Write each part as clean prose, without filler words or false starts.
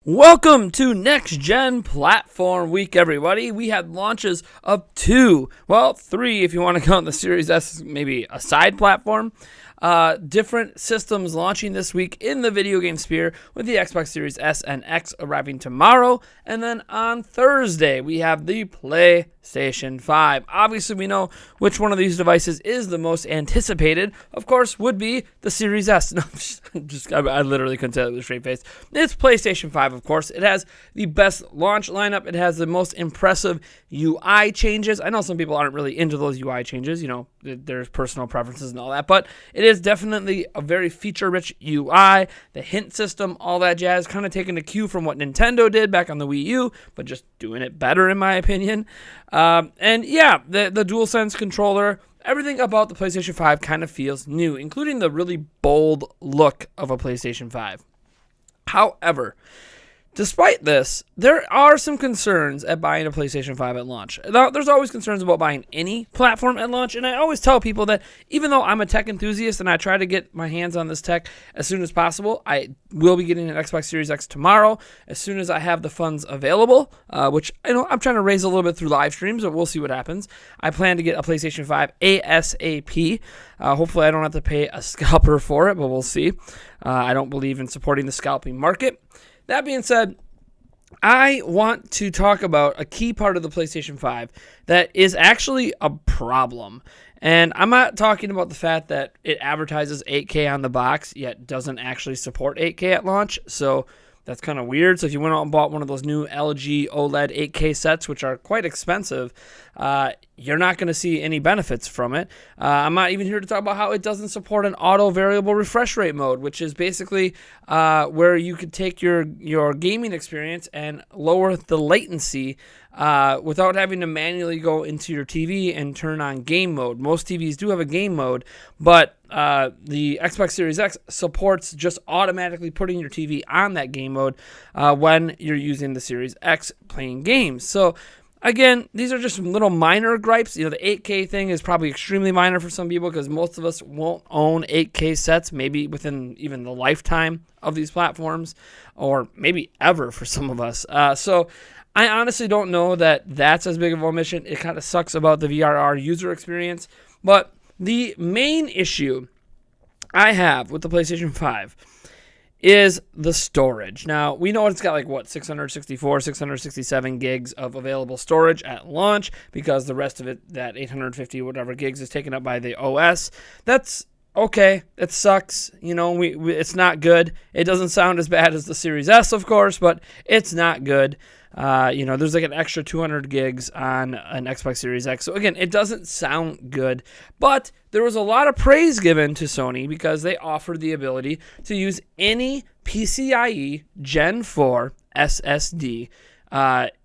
Welcome to Next Gen Platform Week, everybody. We had launches of three if you want to count the Series S, maybe a side platform. Different systems launching this week in the video game sphere, with the Xbox Series S and X arriving tomorrow. And then on Thursday, we have the PlayStation 5. Obviously, we know which one of these devices is the most anticipated. Of course, would be the Series S. No, I literally couldn't say that with a straight face. It's PlayStation 5, of course. It has the best launch lineup. It has the most impressive UI changes. I know some people aren't really into those UI changes. You know, there's personal preferences and all that. But it is definitely a very feature-rich UI. The hint system, all that jazz, kind of taking a cue from what Nintendo did back on the Wii U, but just doing it better, in my opinion. And yeah, the DualSense controller, everything about the PlayStation 5 kind of feels new, including the really bold look of a PlayStation 5. However, despite this, there are some concerns at buying a PlayStation 5 at launch. Now, there's always concerns about buying any platform at launch, and I always tell people that even though I'm a tech enthusiast and I try to get my hands on this tech as soon as possible, I will be getting an Xbox Series X tomorrow as soon as I have the funds available, which I'm trying to raise a little bit through live streams, but we'll see what happens. I plan to get a PlayStation 5 ASAP. Hopefully I don't have to pay a scalper for it, but we'll see. I don't believe in supporting the scalping market. That being said, I want to talk about a key part of the PlayStation 5 that is actually a problem. And I'm not talking about the fact that it advertises 8K on the box, yet doesn't actually support 8K at launch. So that's kind of weird. So if you went out and bought one of those new LG OLED 8K sets, which are quite expensive, you're not going to see any benefits from it. I'm not even here to talk about how it doesn't support an auto variable refresh rate mode, which is basically where you could take your gaming experience and lower the latency without having to manually go into your TV and turn on game mode. Most TVs do have a game mode, but the Xbox Series X supports just automatically putting your TV on that game mode when you're using the Series X playing games. So again, these are just some little minor gripes. The 8K thing is probably extremely minor for some people because most of us won't own 8K sets, maybe within even the lifetime of these platforms, or maybe ever for some of us. So I honestly don't know that that's as big of an omission. It kind of sucks about the VRR user experience. But the main issue I have with the PlayStation 5 is the storage. Now, we know it's got 664, 667 gigs of available storage at launch because the rest of it, that 850 whatever gigs, is taken up by the OS. That's okay. It sucks. It's not good. It doesn't sound as bad as the Series S, of course, but it's not good. There's an extra 200 gigs on an Xbox Series X. So again, it doesn't sound good, but there was a lot of praise given to Sony because they offered the ability to use any PCIe Gen 4 SSD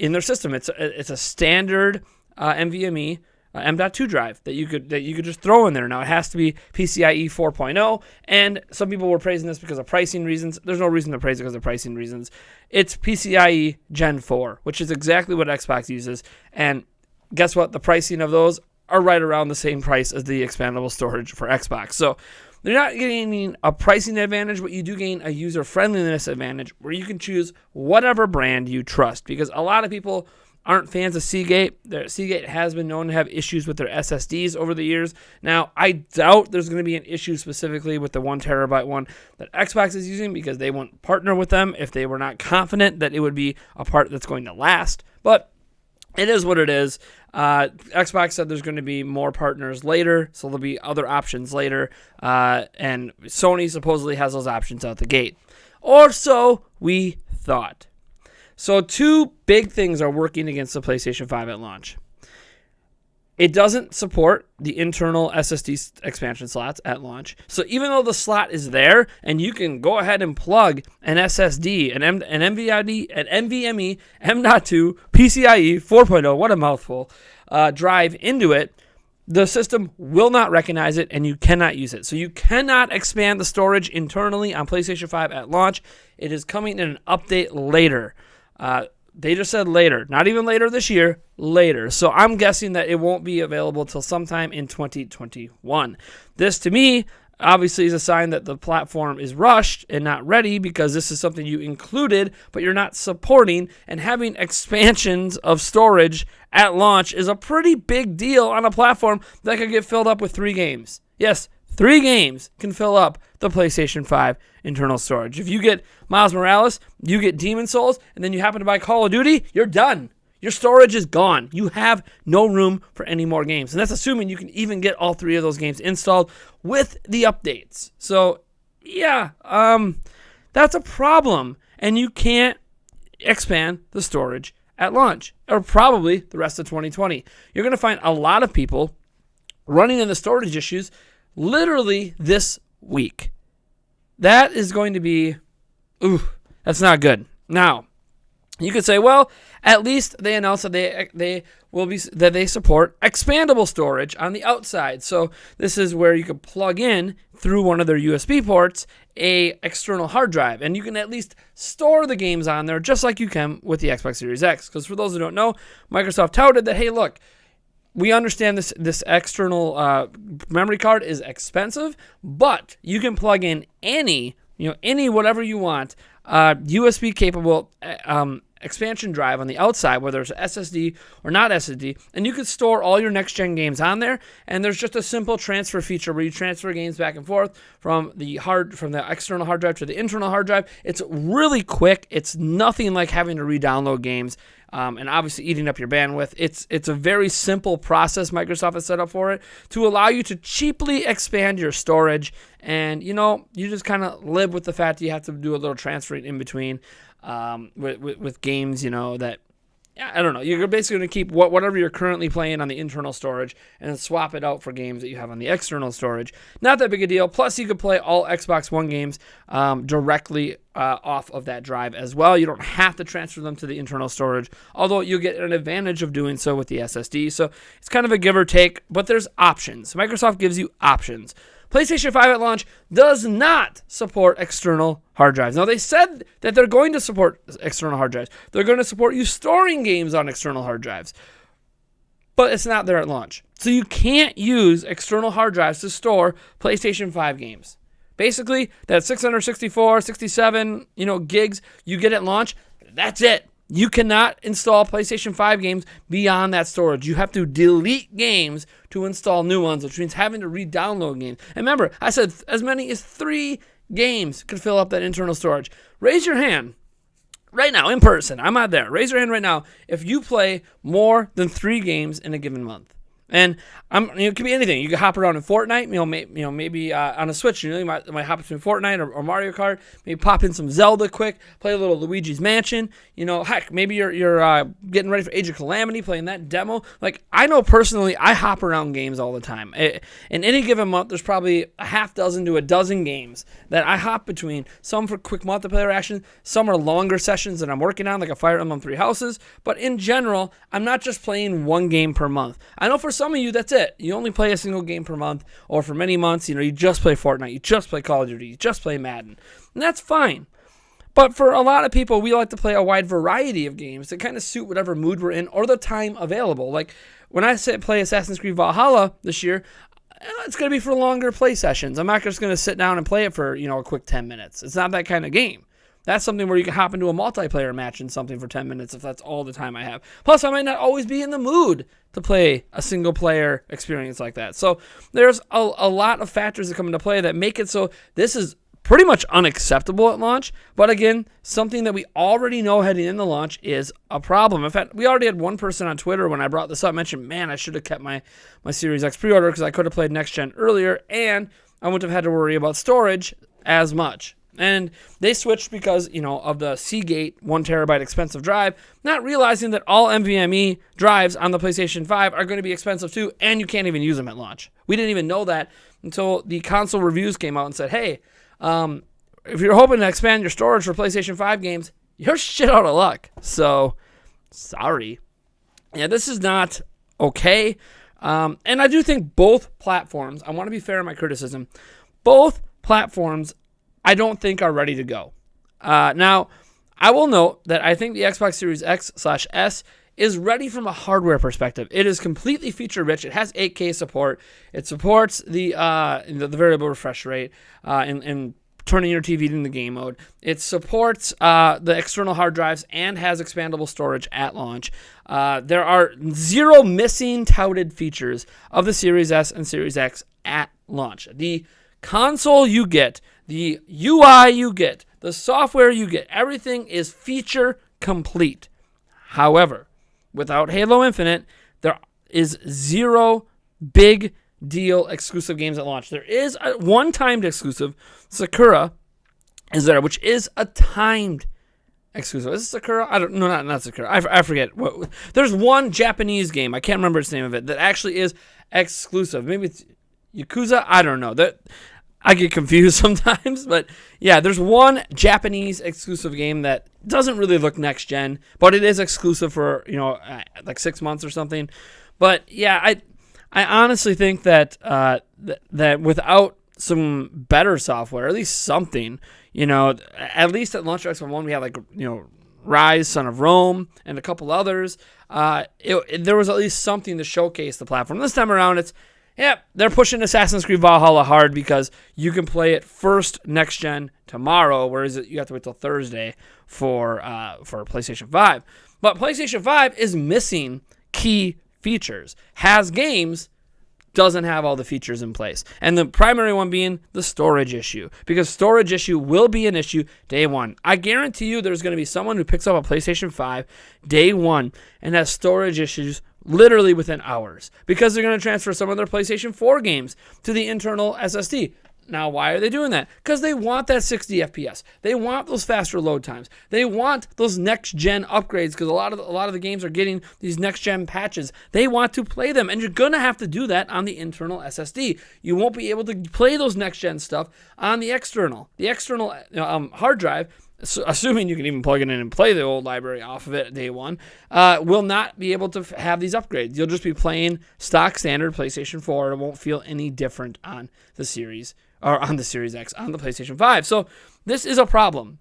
in their system. It's a standard NVMe M.2 drive that you could just throw in there. Now, it has to be PCIe 4.0, and some people were praising this because of pricing reasons. There's no reason to praise it because of pricing reasons. It's PCIe Gen 4, which is exactly what Xbox uses, and guess what? The pricing of those are right around the same price as the expandable storage for Xbox. So they're not gaining a pricing advantage, but you do gain a user-friendliness advantage where you can choose whatever brand you trust, because a lot of people aren't fans of Seagate. Seagate has been known to have issues with their SSDs over the years. Now, I doubt there's going to be an issue specifically with the 1 terabyte one that Xbox is using because they won't partner with them if they were not confident that it would be a part that's going to last. But it is what it is. Xbox said there's going to be more partners later, so there'll be other options later. And Sony supposedly has those options out the gate. Or so we thought. So two big things are working against the PlayStation 5 at launch. It doesn't support the internal SSD expansion slots at launch. So even though the slot is there and you can go ahead and plug an SSD, an NVMe M.2 PCIe 4.0, what a mouthful, drive into it, the system will not recognize it and you cannot use it. So you cannot expand the storage internally on PlayStation 5 at launch. It is coming in an update later. They just said later, not even later this year, later. So I'm guessing that it won't be available till sometime in 2021. This, to me, obviously is a sign that the platform is rushed and not ready, because this is something you included but you're not supporting, and having expansions of storage at launch is a pretty big deal on a platform that could get filled up with 3 games. Yes, 3 games can fill up the PlayStation 5 internal storage. If you get Miles Morales, you get Demon's Souls, and then you happen to buy Call of Duty, you're done. Your storage is gone. You have no room for any more games. And that's assuming you can even get all 3 of those games installed with the updates. So, yeah, that's a problem. And you can't expand the storage at launch, or probably the rest of 2020. You're going to find a lot of people running into storage issues literally this week. That is going to be, that's not good. Now, you could say, well, at least they announced that they support expandable storage on the outside. So this is where you could plug in through one of their USB ports a external hard drive, and you can at least store the games on there just like you can with the Xbox Series X. Because for those who don't know, Microsoft touted that, hey, look, we understand this external memory card is expensive, but you can plug in any whatever you want USB capable expansion drive on the outside, whether it's SSD or not SSD, and you can store all your next-gen games on there. And there's just a simple transfer feature where you transfer games back and forth from the external hard drive to the internal hard drive. It's really quick. It's nothing like having to re-download games. And obviously eating up your bandwidth. It's a very simple process Microsoft has set up for it to allow you to cheaply expand your storage. And, you just kind of live with the fact that you have to do a little transferring in between with games, that, I don't know. You're basically going to keep whatever you're currently playing on the internal storage and then swap it out for games that you have on the external storage. Not that big a deal. Plus, you could play all Xbox One games directly off of that drive as well. You don't have to transfer them to the internal storage, although you get an advantage of doing so with the SSD. So it's kind of a give or take, but there's options. Microsoft gives you options. PlayStation 5 at launch does not support external hard drives. Now, they said that they're going to support external hard drives. They're going to support you storing games on external hard drives. But it's not there at launch. So you can't use external hard drives to store PlayStation 5 games. Basically, that 664, 67, gigs you get at launch, that's it. You cannot install PlayStation 5 games beyond that storage. You have to delete games to install new ones, which means having to re-download games. And remember, I said as many as 3 games could fill up that internal storage. Raise your hand right now, in person. I'm not there. Raise your hand right now if you play more than 3 games in a given month. And it could be anything. You can hop around in Fortnite, maybe on a Switch. You might hop between Fortnite or Mario Kart. Maybe pop in some Zelda quick, play a little Luigi's Mansion. Heck, maybe you're getting ready for Age of Calamity, playing that demo. Like, I know personally, I hop around games all the time. In any given month, there's probably a half dozen to a dozen games that I hop between. Some for quick multiplayer action, some are longer sessions that I'm working on, like a Fire Emblem 3 Houses. But in general, I'm not just playing one game per month. I know for some of you, that's it. You only play a single game per month, or for many months, you just play Fortnite, you just play Call of Duty, you just play Madden. And that's fine. But for a lot of people, we like to play a wide variety of games that kind of suit whatever mood we're in or the time available. Like, when I play Assassin's Creed Valhalla this year, it's going to be for longer play sessions. I'm not just going to sit down and play it for, a quick 10 minutes. It's not that kind of game. That's something where you can hop into a multiplayer match in something for 10 minutes if that's all the time I have. Plus, I might not always be in the mood to play a single-player experience like that. So there's a lot of factors that come into play that make it so this is pretty much unacceptable at launch. But again, something that we already know heading into launch is a problem. In fact, we already had one person on Twitter when I brought this up mention, man, I should have kept my Series X pre-order because I could have played next gen earlier and I wouldn't have had to worry about storage as much. And they switched because, of the Seagate 1 terabyte expensive drive, not realizing that all NVMe drives on the PlayStation 5 are going to be expensive too, and you can't even use them at launch. We didn't even know that until the console reviews came out and said, hey, if you're hoping to expand your storage for PlayStation 5 games, you're shit out of luck. So, sorry. Yeah, this is not okay. And I do think both platforms, I want to be fair in my criticism, both platforms I don't think are ready to go. Now, I will note that I think the Xbox Series X/S is ready from a hardware perspective. It is completely feature rich. It has 8K support. It supports the variable refresh rate and turning your TV into game mode. It supports the external hard drives and has expandable storage at launch. There are 0 missing touted features of the Series S and Series X at launch. The console you get, the UI you get, the software you get, everything is feature complete. However, without Halo Infinite, there is 0 big deal exclusive games at launch. There is a one-timed exclusive, Sakura is there, which is a timed exclusive. Is it Sakura? I don't know, not Sakura. I forget. There's one Japanese game, I can't remember its name of it, that actually is exclusive. Maybe it's Yakuza? I don't know. I get confused sometimes, but yeah, there's one Japanese exclusive game that doesn't really look next gen, but it is exclusive for, like 6 months or something. But yeah, I honestly think that that without some better software, at least something, at least at launch Xbox One, we had Rise, Son of Rome, and a couple others. There was at least something to showcase the platform. This time around, they're pushing Assassin's Creed Valhalla hard because you can play it first next gen tomorrow, whereas you have to wait till Thursday for PlayStation 5. But PlayStation 5 is missing key features, has games, doesn't have all the features in place. And the primary one being the storage issue, because storage issue will be an issue day one. I guarantee you there's going to be someone who picks up a PlayStation 5 day one and has storage issues literally within hours, because they're going to transfer some of their PlayStation 4 games to the internal SSD. Now, why are they doing that? Because they want that 60 FPS. They want those faster load times. They want those next-gen upgrades, because a lot of the games are getting these next-gen patches. They want to play them, and you're going to have to do that on the internal SSD. You won't be able to play those next-gen stuff on the external. The external hard drive, assuming you can even plug it in and play the old library off of it at day one, will not be able to have these upgrades. You'll just be playing stock standard PlayStation 4. It won't feel any different on the Series, or on the Series X, on the PlayStation 5. So this is a problem.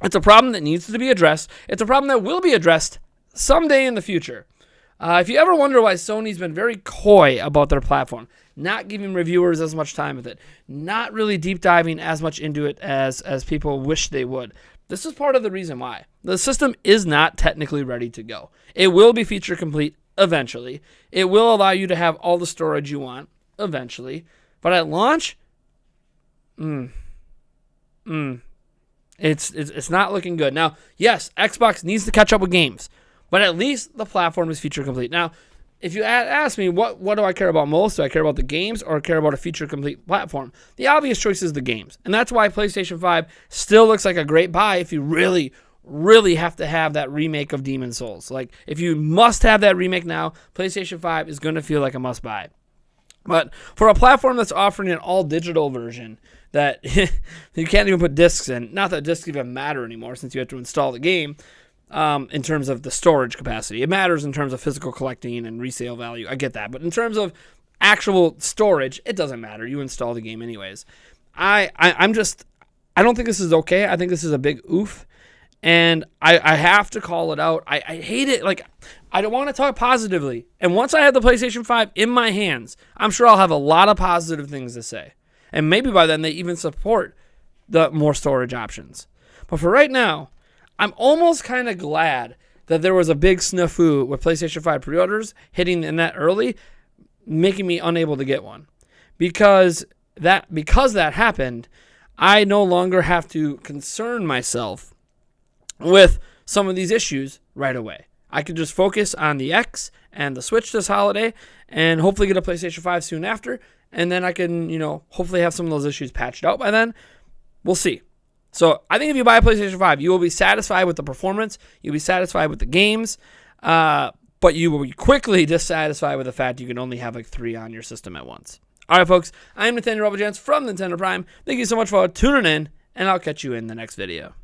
It's a problem that needs to be addressed. It's a problem that will be addressed someday in the future. If you ever wonder why Sony's been very coy about their platform, not giving reviewers as much time with it, not really deep diving as much into it as people wish they would, this is part of the reason why. The system is not technically ready to go. It will be feature complete eventually. It will allow you to have all the storage you want eventually. But at launch, it's not looking good. Now, yes, Xbox needs to catch up with games, but at least the platform is feature complete. Now, if you ask me, what do I care about most? Do I care about the games or care about a feature-complete platform? The obvious choice is the games. And that's why PlayStation 5 still looks like a great buy if you really, really have to have that remake of Demon's Souls. Like, if you must have that remake now, PlayStation 5 is going to feel like a must-buy. But for a platform that's offering an all-digital version that you can't even put discs in, not that discs even matter anymore since you have to install the game, in terms of the storage capacity. It matters in terms of physical collecting and resale value. I get that. But in terms of actual storage, it doesn't matter. You install the game anyways. I don't think this is okay. I think this is a big oof. And I have to call it out. I hate it. Like, I don't want to talk positively. And once I have the PlayStation 5 in my hands, I'm sure I'll have a lot of positive things to say. And maybe by then they even support the more storage options. But for right now, I'm almost kind of glad that there was a big snafu with PlayStation 5 pre-orders hitting in that early, making me unable to get one. Because that happened, I no longer have to concern myself with some of these issues right away. I could just focus on the X and the Switch this holiday and hopefully get a PlayStation 5 soon after, and then I can, hopefully have some of those issues patched out by then. We'll see. So I think if you buy a PlayStation 5, you will be satisfied with the performance. You'll be satisfied with the games. But you will be quickly dissatisfied with the fact you can only have like 3 on your system at once. All right, folks. I'm Nathaniel Robojans from Nintendo Prime. Thank you so much for tuning in, and I'll catch you in the next video.